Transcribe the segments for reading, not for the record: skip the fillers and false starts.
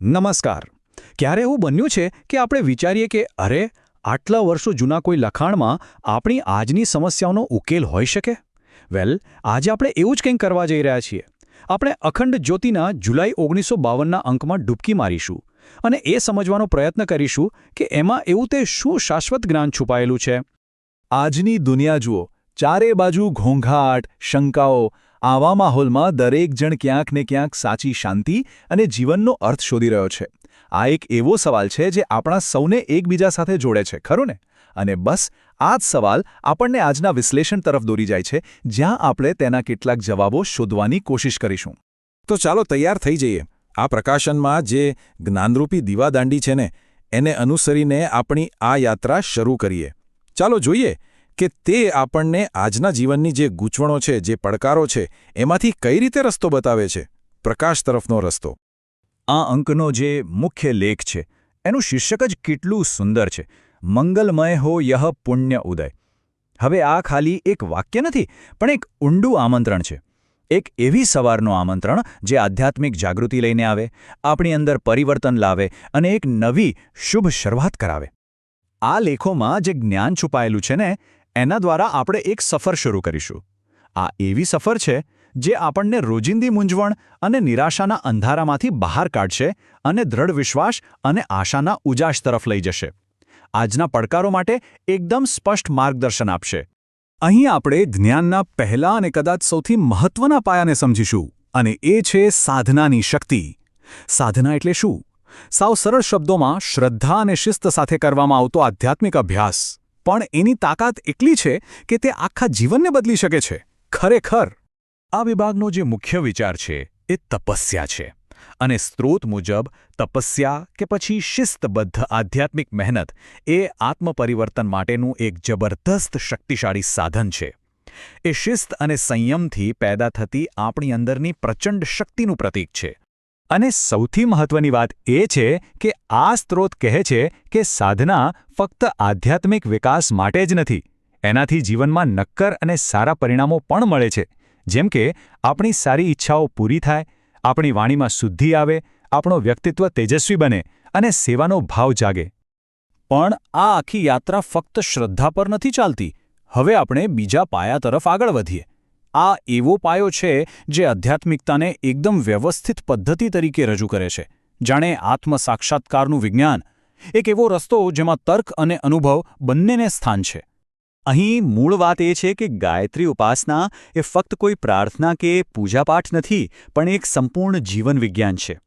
નમસ્કાર. ક્યારે એવું બન્યું છે કે આપણે વિચારીએ કે અરે આટલા વર્ષો જૂના કોઈ લખાણમાં આપણી આજની સમસ્યાઓનો ઉકેલ હોઈ શકે? વેલ, આજે આપણે એવું જ કંઈક કરવા જઈ રહ્યા છીએ. આપણે અખંડ જ્યોતિના જુલાઈ 1952ના અંકમાં ડૂબકી મારીશું અને એ સમજવાનો પ્રયત્ન કરીશું કે એમાં એવું તે શું શાશ્વત જ્ઞાન છુપાયેલું છે. આજની દુનિયા જુઓ, ચારે બાજુ ઘોંઘાટ, શંકાઓ. આવા માહોલમાં દરેક જણ ક્યાંક ને ક્યાંક સાચી શાંતિ અને જીવનનો અર્થ શોધી રહ્યો છે. આ એક એવો સવાલ છે જે આપણા સૌને એકબીજા સાથે જોડે છે, ખરું ને? અને બસ આ જ સવાલ આપણને આજના વિશ્લેષણ તરફ દોરી જાય છે, જ્યાં આપણે તેના કેટલાક જવાબો શોધવાની કોશિશ કરીશું. તો ચાલો તૈયાર થઈ જઈએ. આ પ્રકાશનમાં જે જ્ઞાનરૂપી દીવાદાંડી છે ને, એને અનુસરીને આપણી આ યાત્રા શરૂ કરીએ. ચાલો જોઈએ કે તે આપણને આજના જીવનની જે ગૂંચવણો છે, જે પડકારો છે, એમાંથી કઈ રીતે રસ્તો બતાવે છે, પ્રકાશ તરફનો રસ્તો. આ અંકનો જે મુખ્ય લેખ છે એનું શીર્ષક જ કેટલું સુંદર છે, મંગલમય હો યહ પુણ્ય ઉદય. હવે આ ખાલી એક વાક્ય નથી, પણ એક ઊંડું આમંત્રણ છે. એક એવી સવારનું આમંત્રણ જે આધ્યાત્મિક જાગૃતિ લઈને આવે, આપણી અંદર પરિવર્તન લાવે અને એક નવી શુભ શરૂઆત કરાવે. આ લેખોમાં જે જ્ઞાન છુપાયેલું છે ને, એના દ્વારા આપણે એક સફર શરૂ કરીશું. આ એવી સફર છે જે આપણને રોજિંદી મૂંઝવણ અને નિરાશાના અંધારામાંથી બહાર કાઢશે અને દ્રઢ વિશ્વાસ અને આશાના ઉજાસ તરફ લઈ જશે. આજના પડકારો માટે એકદમ સ્પષ્ટ માર્ગદર્શન આપશે. અહીં આપણે જ્ઞાનના પહેલા અને કદાચ સૌથી મહત્વના પાયાને સમજીશું, અને એ છે સાધનાની શક્તિ. સાધના એટલે શું? સાવ સરળ શબ્દોમાં શ્રદ્ધા અને શિસ્ત સાથે કરવામાં આવતો આધ્યાત્મિક અભ્યાસ. પણ એની તાકાત એટલી છે કે તે આખા જીવનને બદલી શકે છે. ખરેખર આ વિભાગનો જે મુખ્ય વિચાર છે એ તપસ્યા છે. અને સ્ત્રોત મુજબ તપસ્યા કે પછી શિસ્તબદ્ધ આધ્યાત્મિક મહેનત એ આત્મપરિવર્તન માટેનું એક જબરદસ્ત શક્તિશાળી સાધન છે. એ શિસ્ત અને સંયમથી પેદા થતી આપણી અંદરની પ્રચંડ શક્તિનું પ્રતીક છે. અને સૌથી મહત્વની વાત એ છે કે આ સ્ત્રોત કહે છે કે સાધના ફક્ત આધ્યાત્મિક વિકાસ માટે જ નથી. એનાથી જીવનમાં નક્કર અને સારા પરિણામો પણ મળે છે. જેમ કે આપણી સારી ઈચ્છાઓ પૂરી થાય, આપણી વાણીમાં શુદ્ધિ આવે, આપણો વ્યક્તિત્વ તેજસ્વી બને અને સેવાનો ભાવ જાગે. પણ આ આખી યાત્રા ફક્ત શ્રદ્ધા પર નથી ચાલતી. હવે આપણે બીજા પાયા તરફ આગળ વધીએ. આ એવો પાયો છે જે આધ્યાત્મિકતાને એકદમ વ્યવસ્થિત પદ્ધતિ તરીકે રજૂ કરે છે, જાણે આત્મસાક્ષાત્કારનું વિજ્ઞાન. એક એવો રસ્તો જેમાં તર્ક અને અનુભવ બંનેને સ્થાન છે. અહીં મૂળ વાત એ છે કે ગાયત્રી ઉપાસના એ ફક્ત કોઈ પ્રાર્થના કે પૂજાપાઠ નથી, પણ એક સંપૂર્ણ જીવન વિજ્ઞાન છે.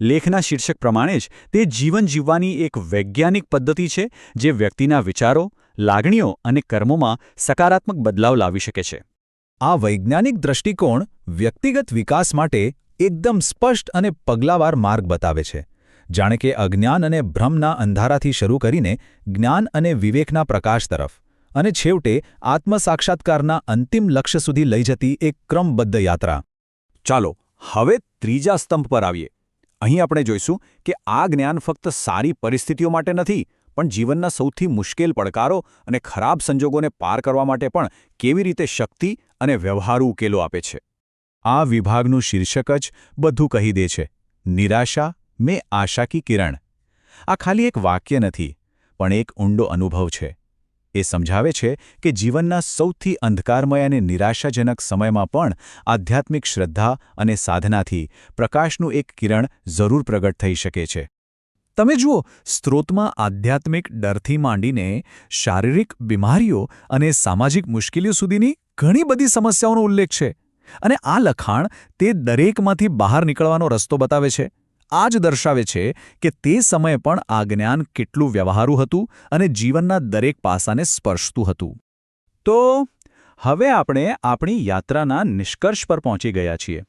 લેખના શીર્ષક પ્રમાણે જ તે જીવન જીવવાની એક વૈજ્ઞાનિક પદ્ધતિ છે જે વ્યક્તિના વિચારો, લાગણીઓ અને કર્મોમાં સકારાત્મક બદલાવ લાવી શકે છે. આ વૈજ્ઞાનિક દૃષ્ટિકોણ વ્યક્તિગત વિકાસ માટે એકદમ સ્પષ્ટ અને પગલાવાર માર્ગ બતાવે છે, જાણે કે અજ્ઞાન અને ભ્રમના અંધારાથી શરૂ કરીને જ્ઞાન અને વિવેકના પ્રકાશ તરફ, અને છેવટે આત્મસાક્ષાત્કારના અંતિમ લક્ષ્ય સુધી લઈ જતી એક ક્રમબદ્ધ યાત્રા. ચાલો હવે ત્રીજા સ્તંભ પર આવીએ. અહીં આપણે જોઈશું કે આ જ્ઞાન ફક્ત સારી પરિસ્થિતિઓ માટે નથી, પણ જીવનના સૌથી મુશ્કેલ પડકારો અને ખરાબ સંજોગોને પાર કરવા માટે પણ કેવી રીતે શક્તિ અને વ્યવહારુ ઉકેલો આપે છે. આ વિભાગનું શીર્ષક જ બધું કહી દે છે. નિરાશા મેં આશા કી કિરણ. આ ખાલી એક વાક્ય નથી, પણ એક ઊંડો અનુભવ છે. એ સમજાવે છે કે જીવનના સૌથી અંધકારમય અને નિરાશાજનક સમયમાં પણ આધ્યાત્મિક શ્રદ્ધા અને સાધનાથી પ્રકાશનું એક કિરણ જરૂર પ્રગટ થઈ શકે છે. તમે જુઓ, સ્ત્રોતમાં આધ્યાત્મિક ડરથી માંડીને શારીરિક બીમારીઓ અને સામાજિક મુશ્કેલીઓ સુધીની ઘણી બધી સમસ્યાઓનો ઉલ્લેખ છે. અને આ લખાણ તે દરેકમાંથી બહાર નીકળવાનો રસ્તો બતાવે છે. આ જ દર્શાવે છે કે તે સમયે પણ આ જ્ઞાન કેટલું વ્યવહારુ હતું અને જીવનના દરેક પાસાને સ્પર્શતું હતું. તો હવે આપણે આપણી યાત્રાના નિષ્કર્ષ પર પહોંચી ગયા છીએ.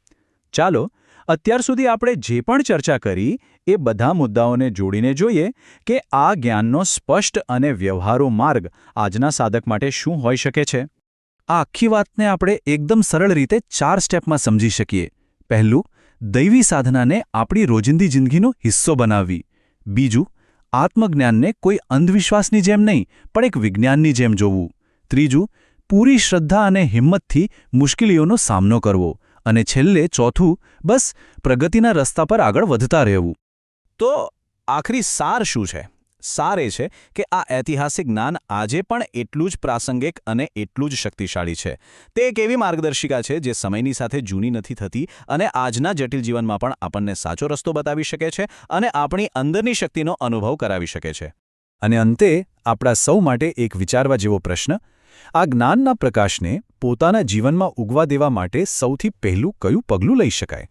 ચાલો અત્યાર સુધી આપણે જે પણ ચર્ચા કરી એ બધા મુદ્દાઓને જોડીને જોઈએ કે આ જ્ઞાનનો સ્પષ્ટ અને વ્યવહારુ માર્ગ આજના સાધક માટે શું હોઈ શકે છે. આ આખી વાતને આપણે એકદમ સરળ રીતે 4 સ્ટેપમાં સમજી શકીએ. પહેલું, દૈવી સાધનાને આપણી રોજિંદી જિંદગીનો હિસ્સો બનાવવી. બીજું, આત્મજ્ઞાનને કોઈ અંધવિશ્વાસની જેમ નહીં, પણ એક વિજ્ઞાનની જેમ જોવું. ત્રીજું, પૂરી શ્રદ્ધા અને હિંમતથી મુશ્કેલીઓનો સામનો કરવો. અને છેલ્લે ચોથું, બસ પ્રગતિના રસ્તા પર આગળ વધતા રહેવું. તો આખરી સાર શું છે? સાર એ છે કે આ ઐતિહાસિક જ્ઞાન આજે પણ એટલું જ પ્રાસંગિક અને એટલું જ શક્તિશાળી છે. તે એક એવી માર્ગદર્શિકા છે જે સમયની સાથે જૂની નથી થતી અને આજના જટિલ જીવનમાં પણ આપણને સાચો રસ્તો બતાવી શકે છે અને આપણી અંદરની શક્તિનો અનુભવ કરાવી શકે છે. અને અંતે આપણા સૌ માટે એક વિચારવા જેવો પ્રશ્ન: આ જ્ઞાનના પ્રકાશને પોતાના જીવનમાં ઉગવા દેવા માટે સૌથી પહેલું કયું પગલું લઈ શકાય?